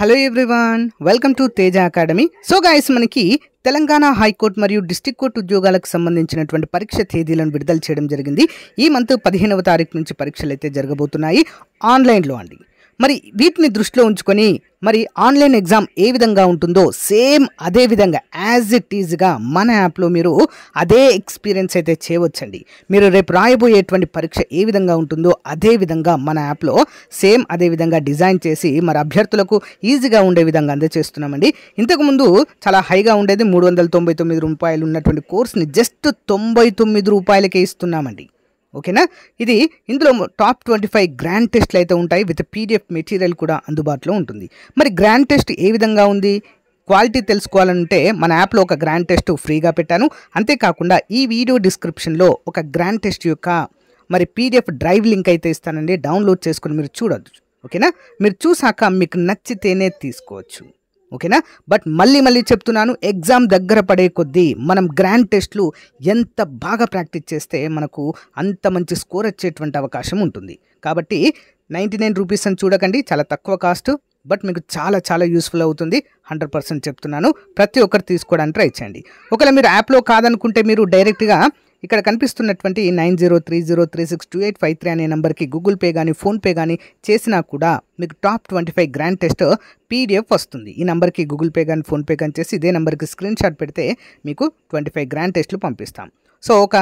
Hello everyone, welcome to Teja academy. So guys, మనకి Telangana high court మరియు district court ఉద్యోగాలకు సంబంధించినటువంటి పరీక్ష తేదీలను విడుదల చేయడం జరిగింది. ఈ మంత్ 15వ తారీఖు నుంచి పరీక్షలు అయితే జరగబోతున్నాయి ఆన్లైన్లో అండి. మరి వీటిని దృష్టిలో ఉంచుకొని మరి ఆన్లైన్ ఎగ్జామ్ ఏ విధంగా ఉంటుందో సేమ్ అదే విధంగా యాజ్ ఇట్ ఈజ్గా మన యాప్లో మీరు అదే ఎక్స్పీరియన్స్ అయితే చేయవచ్చండి. మీరు రేపు రాయబోయేటువంటి పరీక్ష ఏ విధంగా ఉంటుందో అదే విధంగా మన యాప్లో సేమ్ అదే విధంగా డిజైన్ చేసి మరి అభ్యర్థులకు ఈజీగా ఉండే విధంగా అందజేస్తున్నామండి. ఇంతకుముందు చాలా హైగా ఉండేది, 399 రూపాయలు ఉన్నటువంటి కోర్స్ని జస్ట్ 99 రూపాయలకే ఇస్తున్నామండి. ఓకేనా. ఇందులో టాప్ 25 గ్రాండ్ టెస్ట్లు అయితే ఉంటాయి. విత్ పీడిఎఫ్ మెటీరియల్ కూడా అందుబాటులో ఉంటుంది. మరి గ్రాండ్ టెస్ట్ ఏ విధంగా ఉంది, క్వాలిటీ తెలుసుకోవాలంటే మన యాప్లో ఒక గ్రాండ్ టెస్ట్ ఫ్రీగా పెట్టాను. అంతేకాకుండా ఈ వీడియో డిస్క్రిప్షన్లో ఒక గ్రాండ్ టెస్ట్ యొక్క మరి పీడిఎఫ్ డ్రైవ్ లింక్ అయితే ఇస్తానండి. డౌన్లోడ్ చేసుకుని మీరు చూడొచ్చు. ఓకేనా. మీరు చూసాక మీకు నచ్చితేనే తీసుకోవచ్చు. ఓకేనా. బట్ మళ్ళీ చెప్తున్నాను, ఎగ్జామ్ దగ్గర పడే కొద్దీ మనం గ్రాండ్ టెస్ట్లు ఎంత బాగా ప్రాక్టీస్ చేస్తే మనకు అంత మంచి స్కోర్ వచ్చేటువంటి అవకాశం ఉంటుంది. కాబట్టి 99 రూపీస్ అని చూడకండి, చాలా తక్కువ కాస్ట్. బట్ మీకు చాలా యూస్ఫుల్ అవుతుంది. 100% చెప్తున్నాను. ప్రతి ఒక్కరు తీసుకోవడానికి ట్రై చేయండి. ఒకవేళ మీరు యాప్లో కాదనుకుంటే మీరు డైరెక్ట్గా ఇక్కడ కనిపిస్తున్నటువంటి 9030362853 అనే నెంబర్కి గూగుల్ పే కానీ ఫోన్పే కానీ చేసినా కూడా మీకు టాప్ 25 గ్రాండ్ టెస్ట్ పీడిఎఫ్ వస్తుంది. ఈ నెంబర్కి గూగుల్ పే కానీ ఫోన్పే కానీ చేసి ఇదే నెంబర్కి స్క్రీన్ షాట్ పెడితే మీకు 25 గ్రాండ్ టెస్ట్లు పంపిస్తాం. సో ఒక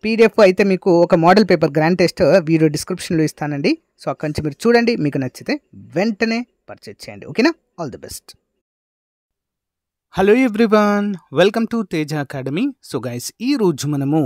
పీడిఎఫ్ అయితే మీకు ఒక model paper grand test video డిస్క్రిప్షన్లో ఇస్తానండి. సో అక్కడి నుంచి మీరు చూడండి, మీకు నచ్చితే వెంటనే పర్చేజ్ చేయండి. ఓకేనా. All the best. Hello everyone, welcome to Teja academy. So guys, ఈ రోజు మనము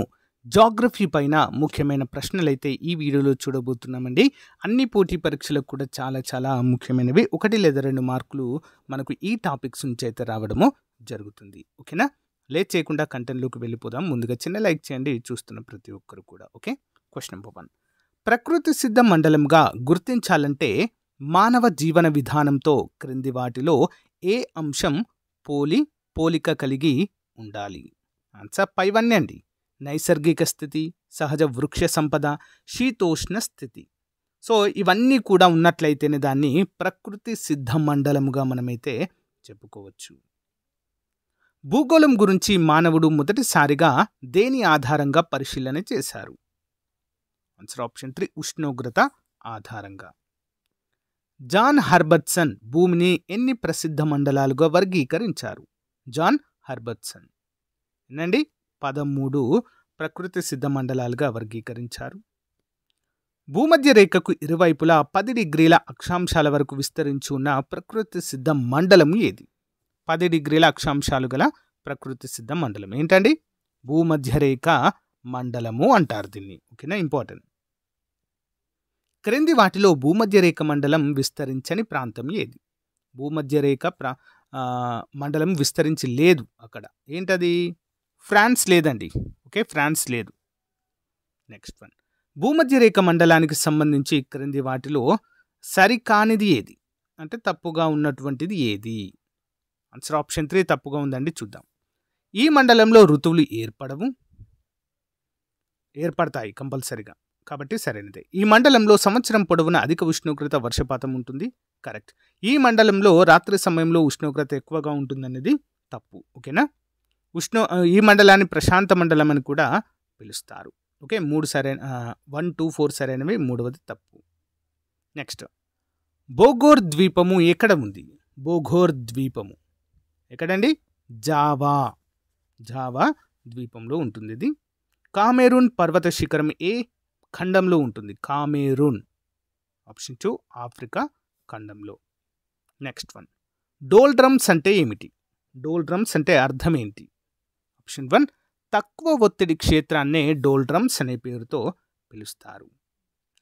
జాగ్రఫీ పైన ముఖ్యమైన ప్రశ్నలు అయితే ఈ వీడియోలో చూడబోతున్నామండి. అన్ని పోటీ పరీక్షలకు కూడా చాలా ముఖ్యమైనవి. 1 లేదా 2 మార్కులు మనకు ఈ టాపిక్స్ నుంచి అయితే రావడము జరుగుతుంది. ఓకేనా. లేట్ చేయకుండా కంటెంట్లోకి వెళ్ళిపోదాం. ముందుగా చిన్న లైక్ చేయండి చూస్తున్న ప్రతి ఒక్కరు కూడా. ఓకే. క్వశ్చన్ నెంబర్ 1, ప్రకృతి సిద్ధ మండలంగా గుర్తించాలంటే మానవ జీవన విధానంతో క్రింది వాటిలో ఏ అంశం పోలిక కలిగి ఉండాలి? ఆన్సర్ పైవన్నీ అండి. నైసర్గిక స్థితి, సహజ వృక్ష సంపద, శీతోష్ణ స్థితి. సో ఇవన్నీ కూడా ఉన్నట్లయితేనే దాన్ని ప్రకృతి సిద్ధ మండలముగా మనమైతే చెప్పుకోవచ్చు. భూగోళం గురించి మానవుడు మొదటిసారిగా దేని ఆధారంగా పరిశీలన చేశారు? ఆన్సర్ ఆప్షన్ 3, ఉష్ణోగ్రత ఆధారంగా. జాన్ హర్బర్ట్సన్ భూమిని ఎన్ని ప్రసిద్ధ మండలాలుగా వర్గీకరించారు? జాన్ హర్బర్ట్సన్ ఏనండి 13 ప్రకృతి సిద్ధ మండలాలుగా వర్గీకరించారు. భూమధ్య రేఖకు ఇరువైపులా 10 డిగ్రీల అక్షాంశాల వరకు విస్తరించి ఉన్న ప్రకృతి సిద్ధ మండలం ఏది? 10 డిగ్రీల అక్షాంశాలు గల ప్రకృతి సిద్ధ మండలం ఏంటండి? భూమధ్య రేఖ మండలము అంటారు దీన్ని. ఓకేనా. ఇంపార్టెంట్. క్రింది వాటిలో భూమధ్య రేఖ మండలం విస్తరించని ప్రాంతం ఏది? భూమధ్య రేఖ మండలం విస్తరించి లేదు అక్కడ. ఏంటది? ఫ్రాన్స్ లేదండి. ఓకే, ఫ్రాన్స్ లేదు. నెక్స్ట్ వన్, భూమధ్య రేఖ మండలానికి సంబంధించి క్రింది వాటిలో సరికానిది ఏది, అంటే తప్పుగా ఉన్నటువంటిది ఏది? ఆన్సర్ ఆప్షన్ 3 తప్పుగా ఉందండి. చూద్దాం. ఈ మండలంలో ఋతువులు ఏర్పడతాయి కంపల్సరిగా, కాబట్టి సరైనదే. ఈ మండలంలో సంవత్సరం పొడవునా అధిక ఉష్ణోగ్రత, వర్షపాతం ఉంటుంది. కరెక్ట్. ఈ మండలంలో రాత్రి సమయంలో ఉష్ణోగ్రత ఎక్కువగా ఉంటుందనేది తప్పు. ఓకేనా. ఈ మండలాన్ని ప్రశాంత మండలం అని కూడా పిలుస్తారు. ఓకే, 3 సరైన 1, 2, 4 సరైనవి, 3వది తప్పు. నెక్స్ట్, బోగోర్ ద్వీపము ఎక్కడ ఉంది? బోగోర్ ద్వీపము ఎక్కడండి? జావా ద్వీపంలో ఉంటుంది ఇది. కామెరూన్ పర్వత శిఖరం ఏ ఖండంలో ఉంటుంది? కామెరూన్. ఆప్షన్ 2, ఆఫ్రికా ఖండంలో. నెక్స్ట్ వన్, డోల్ డ్రమ్స్ అంటే ఏమిటి? డోల్ డ్రమ్స్ అంటే అర్థం ఏంటి? ఆప్షన్ 1, తక్కువ ఒత్తిడి క్షేత్రాన్నే డోల్ డ్రమ్స్ అనే పేరుతో పిలుస్తారు.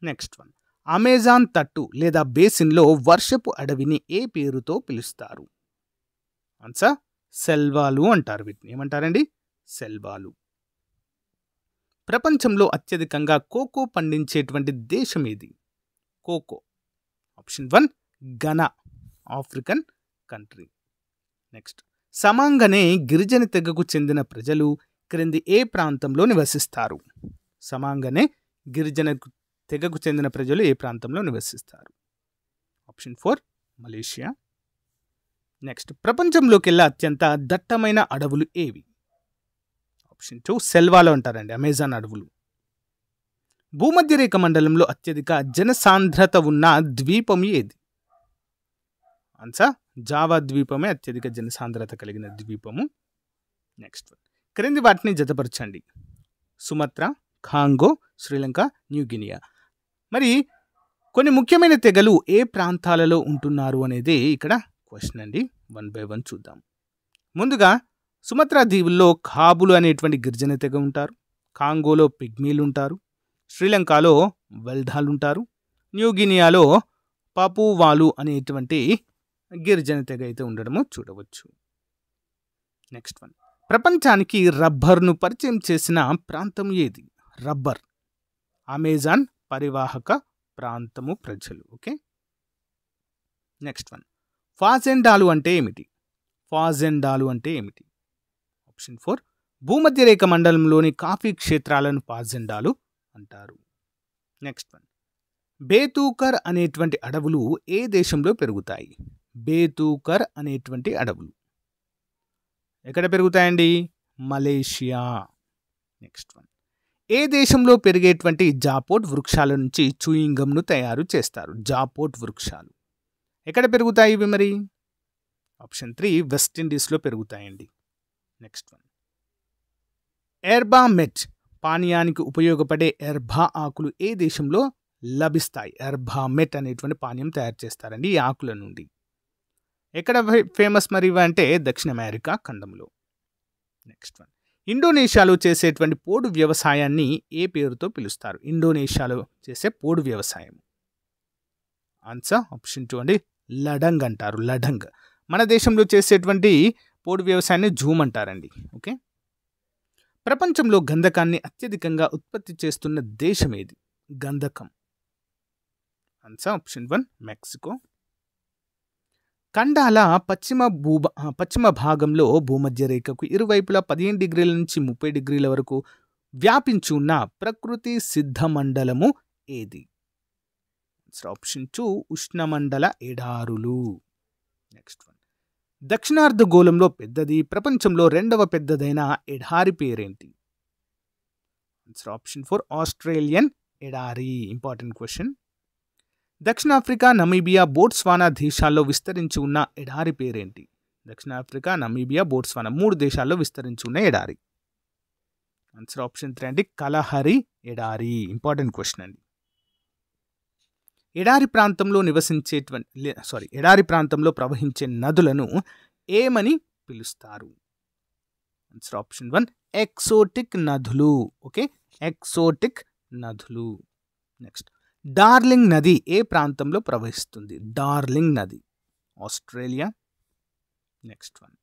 నెక్స్ట్ వన్, అమెజాన్ తట్టు లేదా బేసిన్లో వర్షపు అడవిని ఏ పేరుతో పిలుస్తారు? ఆన్సర్ సెల్వాలు అంటారు. వీటిని ఏమంటారండి? సెల్వాలు. ప్రపంచంలో అత్యధికంగా కోకో పండించేటువంటి దేశం ఏది? Cocoa. Option 1, Ghana, African country. Next, సమాంగనే గిరిజన తెగకు చెందిన ప్రజలు క్రింది ఏ ప్రాంతంలో నివసిస్తారు? సమాంగనే గిరిజన తెగకు చెందిన ప్రజలు ఏ ప్రాంతంలో నివసిస్తారు? Option 4, Malaysia. నెక్స్ట్ ప్రపంచంలోకెల్లా అత్యంత దట్టమైన అడవులు ఏవి? ఆప్షన్ 2 సెల్వాలో అంటారండి, అమెజాన్ అడవులు. భూమధ్యరేఖ మండలంలో అత్యధిక జనసాంద్రత ఉన్న ద్వీపం ఏది? ఆన్సర్ జావా ద్వీపమే అత్యధిక జనసాంద్రత కలిగిన ద్వీపము. నెక్స్ట్ క్రింది వాటిని జతపరచండి. Sumatra, Congo, Sri Lanka, New Guinea. మరి కొన్ని ముఖ్యమైన తెగలు ఏ ప్రాంతాలలో ఉంటున్నారు అనేది ఇక్కడ క్వశ్చన్ అండి. 1 by 1 చూద్దాం. ముందుగా సుమత్రా దీవుల్లో ఖాబులు అనేటువంటి గిరిజన తెగ ఉంటారు. కాంగోలో పిగ్మీలు ఉంటారు. శ్రీలంకలో వెల్డాలు ఉంటారు. న్యూగినియాలో పాపువాలు అనేటువంటి గిరిజన తెగ అయితే ఉండడము చూడవచ్చు. నెక్స్ట్ వన్, ప్రపంచానికి రబ్బర్ను పరిచయం చేసిన ప్రాంతం ఏది? రబ్బర్ అమెజాన్ పరివాహక ప్రాంతము ప్రజలు. ఓకే. నెక్స్ట్ వన్, ఫాజెండాలు అంటే ఏమిటి? ఫాజెండాలు అంటే ఏమిటి? ఆప్షన్ 4 భూమధ్యరేఖ మండలంలోని కాఫీ క్షేత్రాలను ఫాజెండాలు అంటారు. నెక్స్ట్ వన్, బేతూకర్ అనేటువంటి అడవులు ఏ దేశంలో పెరుగుతాయి? బేతూకర్ అనేటువంటి అడవులు ఎక్కడ పెరుగుతాయండి? మలేషియా. నెక్స్ట్ వన్, ఏ దేశంలో పెరిగేటువంటి జాపోట్ వృక్షాల నుంచి చూయింగంను తయారు చేస్తారు? జాపోట్ వృక్షాలు ఎక్కడ పెరుగుతాయి ఇవి మరి? ఆప్షన్ 3 వెస్టిండీస్లో పెరుగుతాయండి. నెక్స్ట్ వన్, ఎర్బా మెట్ పానీయానికి ఉపయోగపడే ఎర్బా ఆకులు ఏ దేశంలో లభిస్తాయి? ఎర్బా మెట్ అనేటువంటి పానీయం తయారు చేస్తారండి ఈ ఆకుల నుండి. ఎక్కడ ఫేమస్ మరి అంటే దక్షిణ అమెరికా ఖండంలో. నెక్స్ట్ వన్, ఇండోనేషియాలో చేసేటువంటి పోడు వ్యవసాయాన్ని ఏ పేరుతో పిలుస్తారు? ఇండోనేషియాలో చేసే పోడు వ్యవసాయం. ఆన్సర్ ఆప్షన్ 2 అండి, లడంగ్ అంటారు. లడంగ్. మన దేశంలో చేసేటువంటి పోడు వ్యవసాయాన్ని జూమ్ అంటారండి. ఓకే. ప్రపంచంలో గంధకాన్ని అత్యధికంగా ఉత్పత్తి చేస్తున్న దేశం ఏది? గంధకం. Answer option 1 Mexico. ఖండాల పశ్చిమ భాగంలో భూమధ్య రేఖకు ఇరువైపులా 15 డిగ్రీల నుంచి 30 డిగ్రీల వరకు వ్యాపించి ఉన్న ప్రకృతి సిద్ధ మండలము ఏది? ఆప్షన్ 2 ఉష్ణమండల ఎడారులు. నెక్స్ట్ వన్, దక్షిణార్ధగోళంలో పెద్దది, ప్రపంచంలో రెండవ పెద్దదైన ఎడారి పేరేంటి? ఆప్షన్ 4 ఆస్ట్రేలియన్ ఎడారి. Important question. దక్షిణాఫ్రికా, నమీబియా, బోట్స్వానా దేశాల్లో విస్తరించి ఉన్న ఎడారి పేరేంటి? దక్షిణాఫ్రికా, నమీబియా, బోట్స్వానా 3 దేశాల్లో విస్తరించి ఉన్న ఎడారి. ఆన్సర్ ఆప్షన్ 3 అండి, కలహరి ఎడారి. ఇంపార్టెంట్ క్వశ్చన్ అండి. ఎడారి ప్రాంతంలో ప్రవహించే నదులను ఏమని పిలుస్తారు? ఆన్సర్ ఆప్షన్ 1 ఎక్సోటిక్ నదులు. ఓకే, ఎక్సోటిక్ నదులు. నెక్స్ట్, డార్లింగ్ నది ఏ ప్రాంతంలో ప్రవహిస్తుంది? డార్లింగ్ నది ఆస్ట్రేలియా. నెక్స్ట్ వన్,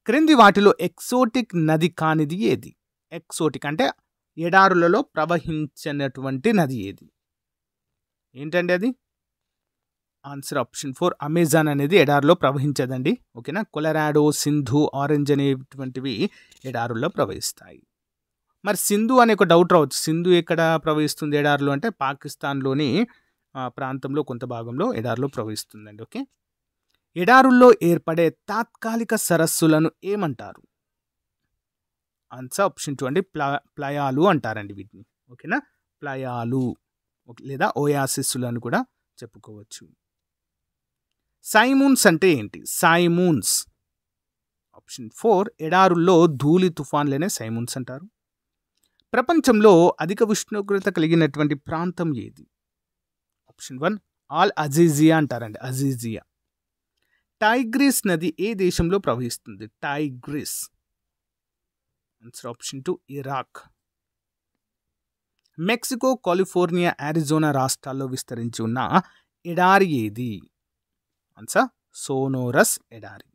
క్రింది వాటిలో ఎక్సోటిక్ నది కానిది ఏది? ఎక్సోటిక్ అంటే ఎడారులలో ప్రవహించినటువంటి నది ఏది? ఏంటండి అది? ఆన్సర్ ఆప్షన్ 4 అమెజాన్ అనేది ఎడారిలో ప్రవహించదండి. ఓకేనా. కొలరాడో, సింధు, ఆరెంజ్ అనేటువంటివి ఎడారుల్లో ప్రవహిస్తాయి. మరి సింధు అనే ఒక డౌట్ రావచ్చు. సింధు ఎక్కడ ప్రవహిస్తుంది ఎడారిలో అంటే పాకిస్తాన్లోని ప్రాంతంలో కొంత భాగంలో ఎడారిలో ప్రవహిస్తుందండి. ఓకే. ఎడారుల్లో ఏర్పడే తాత్కాలిక సరస్సులను ఏమంటారు? ఆన్సర్ ఆప్షన్ 2 అండి, ప్లయాలు అంటారండి వీటిని. ఓకేనా, ప్లయాలు లేదా ఓయాసిస్లు అని కూడా చెప్పుకోవచ్చు. సైమూన్స్ అంటే ఏంటి? సైమూన్స్ ఆప్షన్ 4 ఎడారుల్లో ధూళి తుఫాన్లనే సైమూన్స్ అంటారు. ప్రపంచంలో అధిక ఉష్ణోగ్రత కలిగినటువంటి ప్రాంతం ఏది? ఆప్షన్ 1 ఆల్ అజీజియా అంటారండి, అజీజియా. టైగ్రిస్ నది ఏ దేశంలో ప్రవహిస్తుంది? Tigris. Answer option 2 Iraq. Mexico, California, Arizona రాష్ట్రాల్లో విస్తరించి ఉన్న ఎడారి ఏది? ఆన్సర్ సోనోరస్ ఎడారి.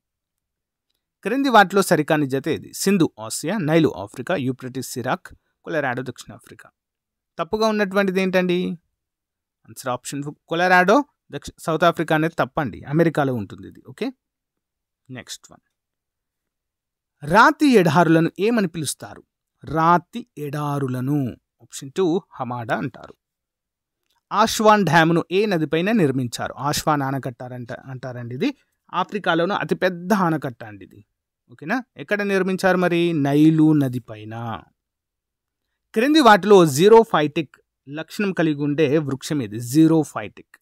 క్రింది వాటిలో సరికాని జత ఏది? Sindhu Asia, Nile Africa, Euphrates Iraq, Colorado దక్షిణాఫ్రికా. తప్పుగా ఉన్నటువంటిది ఏంటండి? Answer option 4 Colorado south Africa అనేది తప్పండి, అమెరికాలో ఉంటుంది ఇది. ఓకే. నెక్స్ట్ వన్, రాతి ఎడారులను ఏమని పిలుస్తారు? రాతి ఎడారులను ఆప్షన్ 2 హమాడా అంటారు. ఆశ్వాన్ డ్యామ్ను ఏ నదిపైన నిర్మించారు? ఆశ్వాన్ ఆనకట్ట అంటారండి ఇది ఆఫ్రికాలోనూ అతిపెద్ద ఆనకట్ట అండి ఇది. ఓకేనా? ఎక్కడ నిర్మించారు మరి? నైలు నది పైన. క్రింది వాటిలో జీరోఫైటిక్ లక్షణం కలిగి ఉండే వృక్షం ఇది. జీరోఫైటిక్.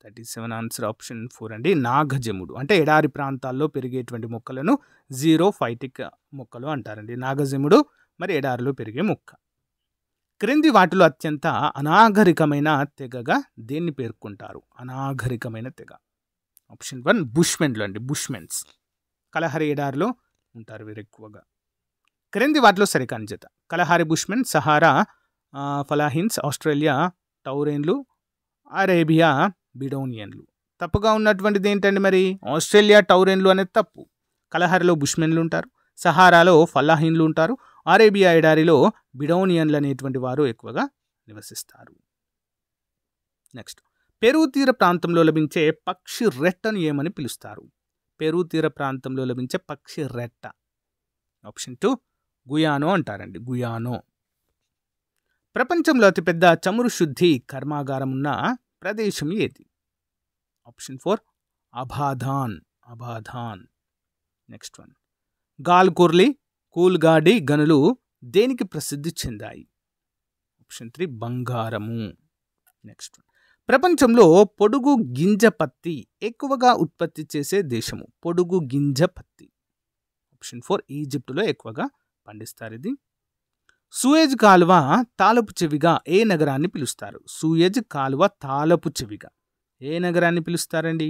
37 ఆన్సర్ ఆప్షన్ 4 అండి. నాగజముడు అంటే ఎడారి ప్రాంతాల్లో పెరిగేటువంటి మొక్కలను జీరోఫైటిక్ మొక్కలు అంటారండి. నాగజముడు మరి ఎడారిలో పెరిగే మొక్క. క్రింది వాటిలో అత్యంత అనాగరికమైన తెగగా దేన్ని పేర్కొంటారు? అనాగరికమైన తెగ. ఆప్షన్ 1 బుష్మెన్లు అండి. బుష్మెన్స్. కలహరి ఎడారిలో ఉంటారు వీరు ఎక్కువగా. క్రింది వాటిలో సరికాని జత. Kalahari bushmen, Sahara fellahins, Australia టౌరేన్లు, అరేబియా బిడోనియన్లు. తప్పుగా ఉన్నటువంటిది ఏంటండి మరి? ఆస్ట్రేలియా టౌరేన్లు అనేది తప్పు. కలహారిలో బుష్మెన్లు ఉంటారు, సహారాలో ఫలాహిన్లు ఉంటారు, అరేబియా ఎడారిలో బిడోనియన్లు అనేటువంటి వారు ఎక్కువగా నివసిస్తారు. నెక్స్ట్, పెరు తీర ప్రాంతంలో లభించే పక్షి రెట్టను ఏమని పిలుస్తారు? పెరు తీర ప్రాంతంలో లభించే పక్షి రెట్ట. ఆప్షన్ 2 గుయానో అంటారండి. గుయానో. ప్రపంచంలో అతిపెద్ద చమురు శుద్ధి కర్మాగారం ఉన్న ప్రదేశం ఏది? ఆప్షన్ 4 అబాదాన్. అబాదాన్. నెక్స్ట్ వన్, గాల్కుర్లి, కూల్గాడి గనులు దేనికి ప్రసిద్ధి చెందాయి? ఆప్షన్ 3 బంగారము. నెక్స్ట్ వన్, ప్రపంచంలో పొడుగు గింజ పత్తి ఎక్కువగా ఉత్పత్తి చేసే దేశము? పొడుగు గింజ పత్తి. ఆప్షన్ 4 ఈజిప్టులో ఎక్కువగా పండిస్తారు ఇది. సూయజ్ కాలువ తాలపు చెవిగా ఏ నగరాన్ని పిలుస్తారు? సూయజ్ కాలువ తాలపు చెవిగా ఏ నగరాన్ని పిలుస్తారండి?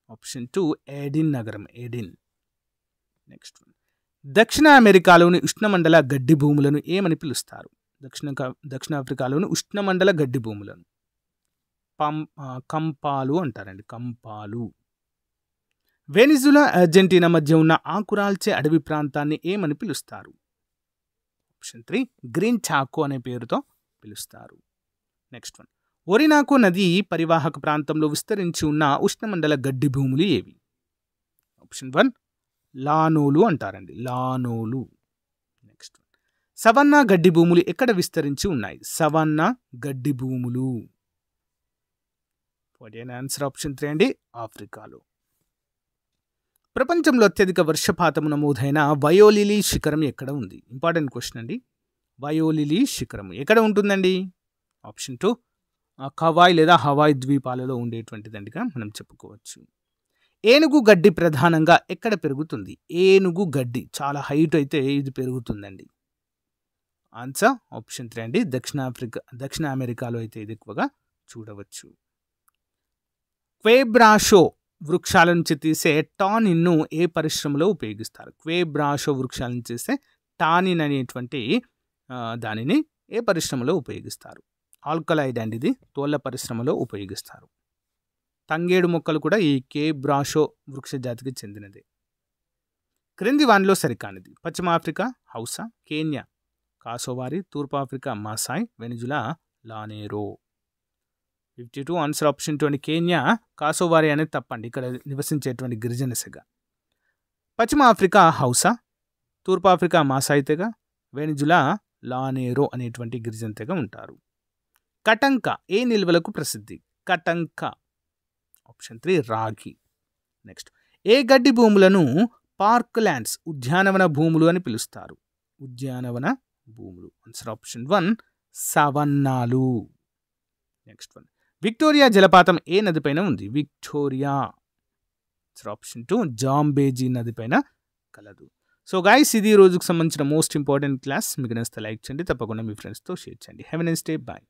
ఆప్షన్ 2 ఏడిన్ నగరం. ఏడిన్. నెక్స్ట్ వన్, దక్షిణ అమెరికాలోని ఉష్ణమండల గడ్డి భూములను ఏమని పిలుస్తారు? దక్షిణాఫ్రికాలోని ఉష్ణమండల గడ్డి భూములను కంపాలు అంటారండి. కంపాలు. వెనిజులా, అర్జెంటీనా మధ్య ఉన్న ఆకురాల్చే అడవి ప్రాంతాన్ని ఏమని పిలుస్తారు? ఆప్షన్ 3 గ్రీన్ చాకో అనే పేరుతో పిలుస్తారు. నెక్స్ట్ వన్, ఒరినాకో నది పరివాహక ప్రాంతంలో విస్తరించి ఉన్న ఉష్ణమండల గడ్డి భూములు ఏవి? ఆప్షన్ 1 లానోలు అంటారండి. లానోలు. నెక్స్ట్ వన్, సవన్నా గడ్డి భూములు ఎక్కడ విస్తరించి ఉన్నాయి? సవన్నా గడ్డి భూములు. ఆన్సర్ ఆప్షన్ 3 అండి. ఆఫ్రికాలో. ప్రపంచంలో అత్యధిక వర్షపాతం నమోదైన వయోలిలీ శిఖరం ఎక్కడ ఉంది? ఇంపార్టెంట్ క్వశ్చన్ అండి. వయోలిలీ శిఖరం ఎక్కడ ఉంటుందండి? ఆప్షన్ 2 కవాయ్ లేదా హవాయ్ ద్వీపాలలో ఉండేటువంటిదండిగా మనం చెప్పుకోవచ్చు. ఏనుగు గడ్డి ప్రధానంగా ఎక్కడ పెరుగుతుంది? ఏనుగు గడ్డి చాలా హైట్ అయితే ఇది పెరుగుతుందండి. ఆన్సర్ ఆప్షన్ 3 అండి. దక్షిణ అమెరికాలో అయితే ఇది ఎక్కువగా చూడవచ్చు. క్వేబ్రాషో వృక్షాల నుంచి తీసే టానిన్ను ఏ పరిశ్రమలో ఉపయోగిస్తారు? క్వేబ్రాషో వృక్షాల నుంచి తీసే టానిన్ అనేటువంటి దానిని ఏ పరిశ్రమలో ఉపయోగిస్తారు? ఆల్కలైడ్ అండి. ఇది తోళ్ల పరిశ్రమలో ఉపయోగిస్తారు. తంగేడు మొక్కలు కూడా ఈ క్వేబ్రాషో వృక్ష జాతికి చెందినది. క్రింది వానిలో సరికానిది. పశ్చిమ ఆఫ్రికా హౌసా, కేన్యా కాసోవారి, తూర్పు ఆఫ్రికా మాసాయ్, వెనిజులా లానేరో. 52 ఆన్సర్ ఆప్షన్ 2 అండి. కేన్యా కాసోవారి అనేది తప్పండి. ఇక్కడ నివసించేటువంటి గిరిజన సెగ. పశ్చిమ ఆఫ్రికా హౌసా, తూర్పు ఆఫ్రికా మాసాయ్ తెగ, వెనిజులా లానేరో అనేటువంటి గిరిజన తెగ ఉంటారు. కటంక ఏ నిల్వలకు ప్రసిద్ధి? కటంక. ఆప్షన్ 3 రాగి. నెక్స్ట్, ఏ గడ్డి భూములను పార్క్ ల్యాండ్స్ ఉద్యానవన భూములు అని పిలుస్తారు? ఉద్యానవన భూములు. ఆన్సర్ ఆప్షన్ 1 సవన్నాలు. నెక్స్ట్ వన్, విక్టోరియా జలపాతం ఏ నదిపైన ఉంది? విక్టోరియా. ఆప్షన్ 2 జాంబేజీ నదిపైన కలదు. సో గైస్, ఇది ఈ రోజుకు సంబంధించిన మోస్ట్ ఇంపార్టెంట్ క్లాస్. మీకు నచ్చితే లైక్ చేయండి, తప్పకుండా మీ ఫ్రెండ్స్తో షేర్ చేయండి. Have a nice day. Bye.